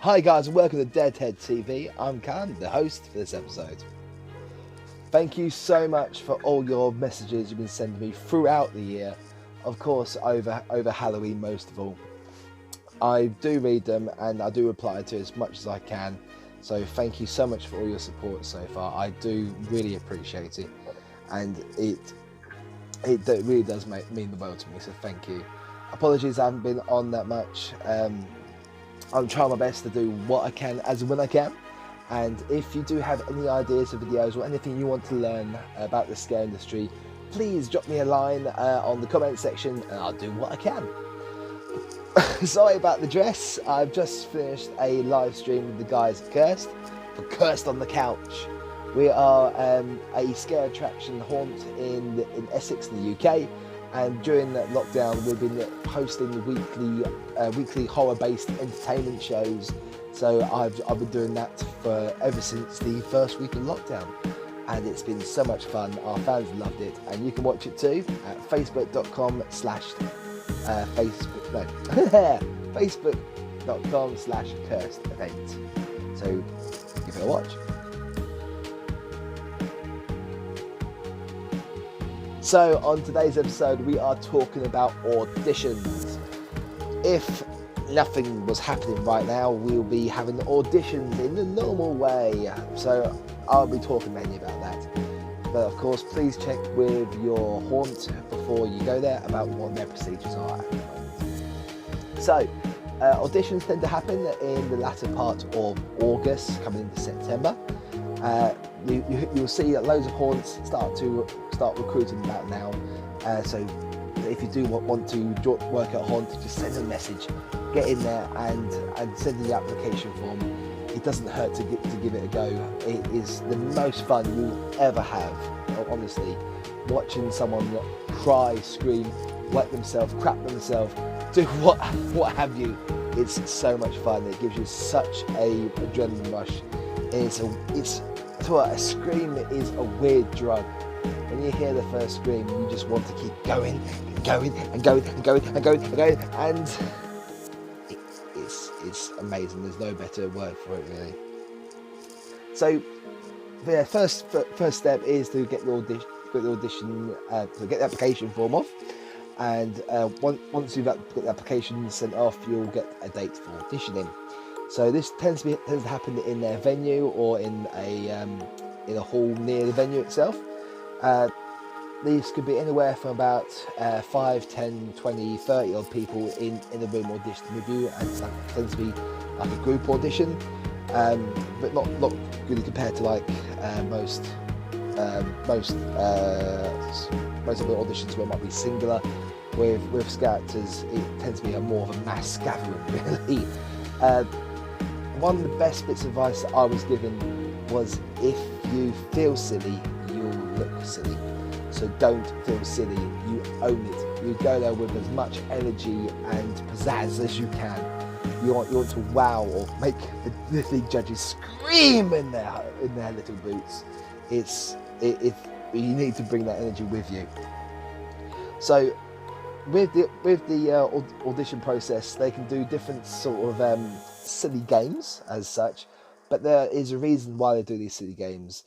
Hi guys and welcome to Deadhead TV. I'm Callum, the host for this episode. Thank you so much for all your messages you've been sending me throughout the year. Of course, over Halloween most of all. I do read them and I do reply to as much as I can. So thank you so much for all your support so far. I do really appreciate it, and it really does mean the world to me. So thank you. Apologies, I haven't been on that much. I'm trying my best to do what I can as and when I can. And if you do have any ideas for videos or anything you want to learn about the scare industry, please drop me a line on the comment section and I'll do what I can. Sorry about the dress. I've just finished a live stream with the guys at Cursed for Cursed on the Couch. We are a scare attraction haunt in Essex in the UK. And during that lockdown, we've been hosting weekly horror-based entertainment shows. So I've been doing that for ever since the first week of lockdown, and it's been so much fun. Our fans loved it, and you can watch it too at facebook.com/cursed event. So give it a watch. So on today's episode, we are talking about auditions. If nothing was happening right now, we'll be having auditions in the normal way. So I'll be talking mainly about that. But of course, please check with your haunt before you go there about what their procedures are at the moment. So auditions tend to happen in the latter part of August, coming into September. You'll see that loads of haunts start recruiting about now. So if you do want to work at a haunt, just send a message, get in there and send in the application form. It doesn't hurt to give it a go. It is the most fun you'll ever have, honestly. Watching someone cry, scream, wet themselves, crap themselves, do what have you. It's so much fun. It gives you such a adrenaline rush. A scream is a weird drug. When you hear the first scream, you just want to keep going and going and going and going and going and going, and it's amazing. There's no better word for it, really. So the first step is to get the audition, to get the application form off, and once you've got the application sent off, you'll get a date for auditioning. So this tends to happen in their venue or in a hall near the venue itself. These could be anywhere from about 5, 10, 20, 30 odd people in the room auditioning with you, and it tends to be like a group audition, but not really compared to like most of the auditions where it might be singular. With scare actors, it tends to be more of a mass gathering, really. One of the best bits of advice that I was given was, if you feel silly, you'll look silly. So don't feel silly, you own it. You go there with as much energy and pizzazz as you can. You want to wow or make the judges scream in their little boots. You need to bring that energy with you. So with the audition process, they can do different sort of silly games as such, but there is a reason why they do these silly games.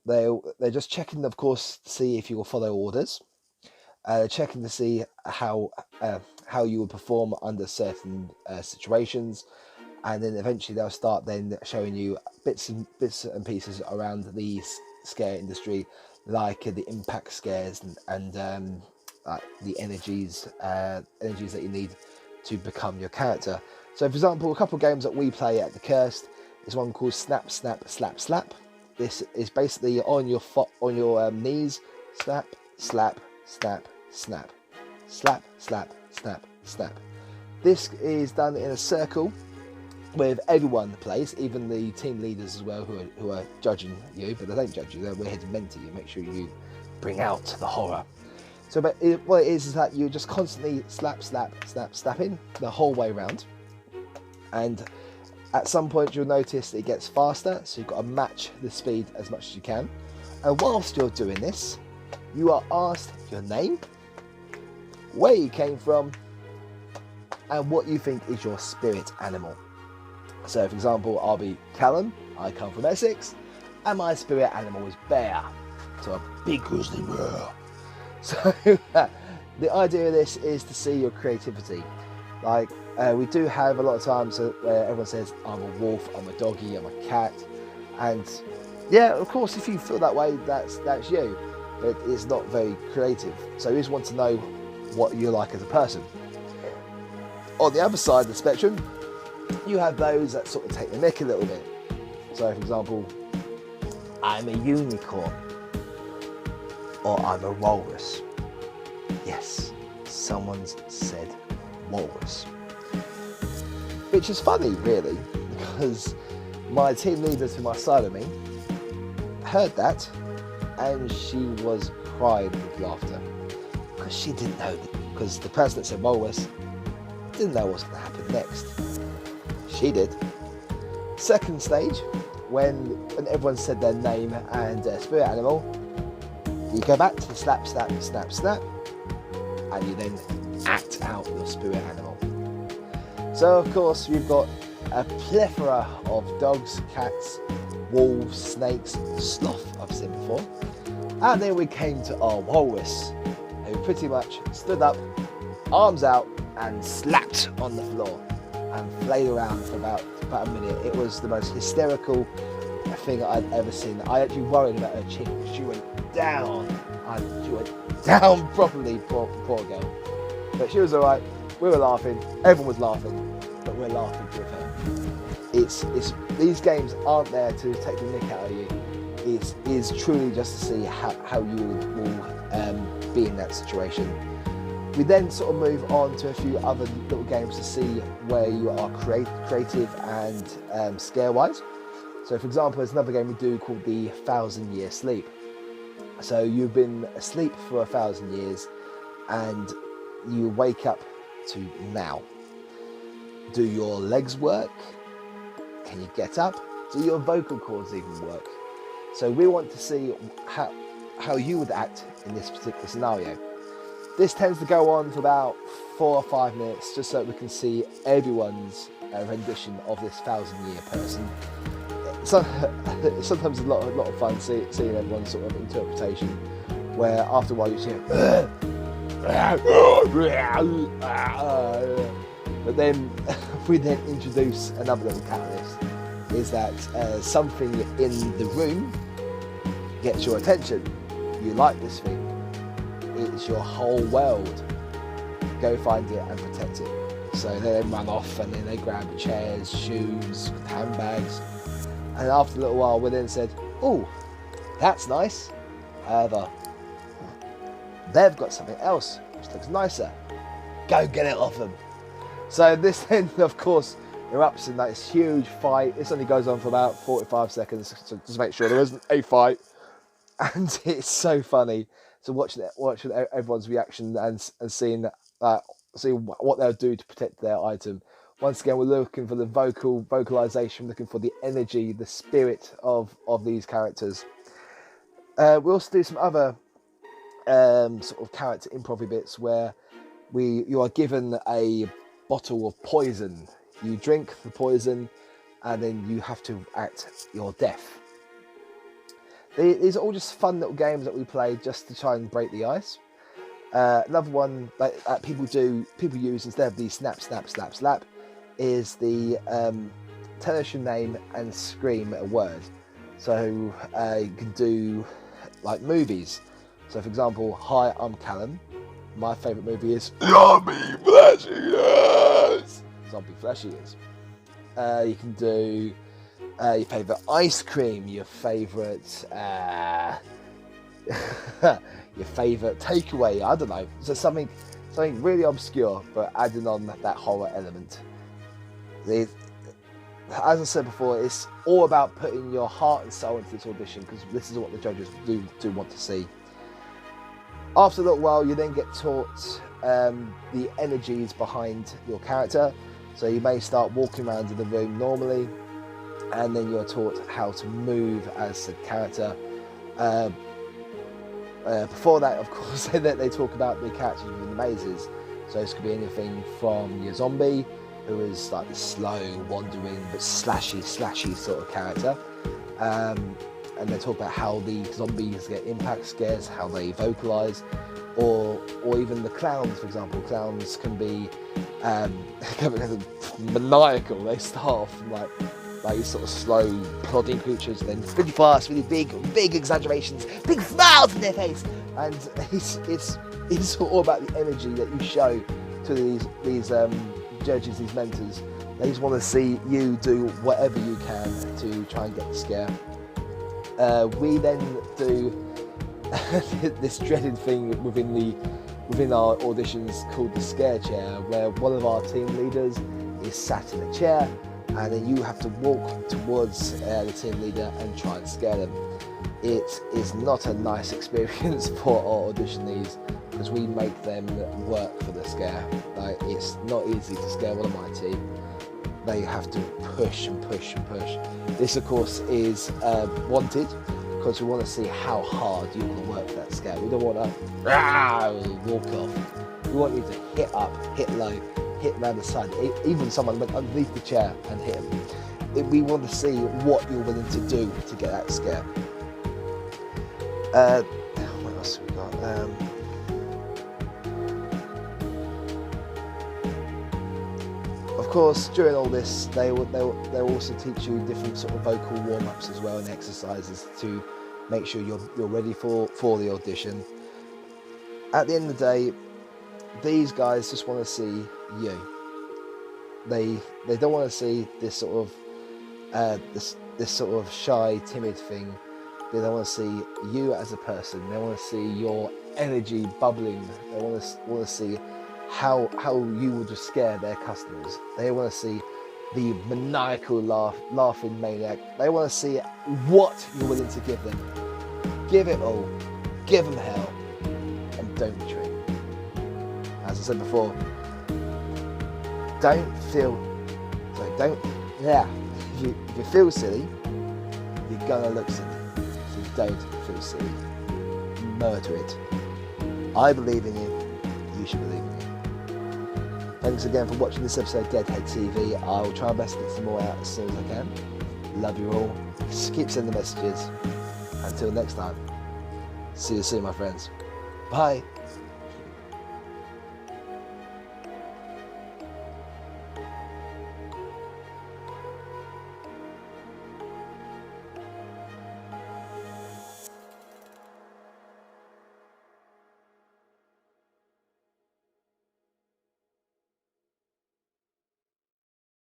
They're just checking, of course, to see if you will follow orders. Checking to see how you will perform under certain situations, and then eventually they'll start then showing you bits and pieces around the scare industry, like the impact scares and the energies that you need to become your character. So, for example, a couple of games that we play at the Cursed is one called Snap, Snap, Slap, Slap. This is basically on your knees, snap, slap, snap, snap, slap, slap, snap, snap. This is done in a circle with everyone in the place, even the team leaders as well, who are judging you, but they don't judge you. We're here to mentor you, make sure you bring out the horror. So, but what it is that you're just constantly slap, slap, snap, snapping the whole way around, and at some point you'll notice it gets faster, so you've got to match the speed as much as you can. And whilst you're doing this, you are asked your name, where you came from, and what you think is your spirit animal. So, for example, I'll be Callum, I come from Essex, and my spirit animal is bear, so a big grizzly bear. So, the idea of this is to see your creativity. Like, we do have a lot of times where everyone says, I'm a wolf, I'm a doggy, I'm a cat, and yeah, of course, if you feel that way, that's you, but it's not very creative. So you just want to know what you're like as a person. On the other side of the spectrum, you have those that sort of take the mick a little bit. So, for example, I'm a unicorn, or I'm a walrus. Yes, someone's said walrus. Which is funny, really, because my team leader to my side of me heard that, and she was crying with laughter, because she didn't know, because the person that said walrus didn't know what was going to happen next. She did. Second stage, when everyone said their name and their spirit animal, you go back to the snap, snap, snap, snap, and you then act out your spirit animal. So, of course, you've got a plethora of dogs, cats, wolves, snakes, sloth, I've seen before. And then we came to our walrus, who pretty much stood up, arms out, and slapped on the floor and played around for about a minute. It was the most hysterical thing I'd ever seen. I actually worried about her chin. She went down. She went down properly, poor girl. But she was all right. We were laughing. Everyone was laughing, but we're laughing with her. It's these games aren't there to take the nick out of you. It is truly just to see how you will be in that situation. We then sort of move on to a few other little games to see where you are creative and scare-wise. So, for example, there's another game we do called the 1,000-Year Sleep. So you've been asleep for 1,000 years, and you wake up to now. Do your legs work? Can you get up? Do your vocal cords even work? So we want to see how you would act in this particular scenario. This tends to go on for about 4 or 5 minutes, just so we can see everyone's rendition of this 1,000-year person. So, sometimes it's a lot of fun seeing everyone's sort of interpretation, where after a while you see but then we then introduce another little catalyst, is that something in the room gets your attention. You like this thing. It's your whole world. Go find it and protect it. So they then run off and then they grab chairs, shoes, handbags. And after a little while, we then said, oh, that's nice. However, they've got something else which looks nicer. Go get it off them. So this then, of course, erupts in this huge fight. This only goes on for about 45 seconds, so just make sure there isn't a fight. And it's so funny. So watching everyone's reaction and seeing what they'll do to protect their item. Once again, we're looking for the vocalization, looking for the energy, the spirit of these characters. We also do some other sort of character improv bits where you are given a bottle of poison. You drink the poison, and then you have to act your death. These are all just fun little games that we play just to try and break the ice. Another one that people use instead of the snap, snap, snap, slap is the tell us your name and scream a word. So you can do like movies. So for example, hi, I'm Callum. My favourite movie is Zombie Flesh Eaters. Zombie Flesh Eaters. You can do your favourite ice cream, your favourite your favourite takeaway. I don't know. So something really obscure, but adding on that horror element. As I said before, it's all about putting your heart and soul into this audition, because this is what the judges do want to see. After a little while, you then get taught the energies behind your character. So you may start walking around in the room normally, and then you're taught how to move as a character. Before that, of course, they talk about the characters within the mazes. So this could be anything from your zombie who is like the slow, wandering but slashy sort of character. And they talk about how the zombies get impact scares, how they vocalise, or even the clowns, for example. Clowns can be maniacal. They start off from like these sort of slow, plodding creatures, and then really fast, really big exaggerations, big smiles in their face, and it's all about the energy that you show to these judges, these mentors. They just want to see you do whatever you can to try and get the scare. We then do this dreaded thing within our auditions called the scare chair, where one of our team leaders is sat in a chair, and then you have to walk towards the team leader and try and scare them. It is not a nice experience for our auditionees, because we make them work for the scare. Like, it's not easy to scare one of my team. They have to push and push and push. This, of course, is wanted, because we want to see how hard you want to work for that scare. We don't want to walk off. We want you to hit up, hit low, hit around the side. Even someone went underneath the chair and hit him. We want to see what you're willing to do to get that scare. What else have we got? Of course, during all this, they'll also teach you different sort of vocal warm-ups as well, and exercises to make sure you're ready for the audition. At the end of the day, these guys just want to see you. They don't want to see this sort of this sort of shy, timid thing. They don't want to see you as a person. They want to see your energy bubbling. They want to see how you will just scare their customers. They want to see the maniacal laughing maniac. They want to see what you're willing to give them. Give it all. Give them hell. And don't retreat. As I said before, if you feel silly, you're gonna look silly. So don't feel silly. Murder it. I believe in you. You should believe in me. Thanks again for watching this episode of Deadhead TV. I will try my best to get some more out as soon as I can. Love you all. Just keep sending messages. Until next time. See you soon, my friends. Bye.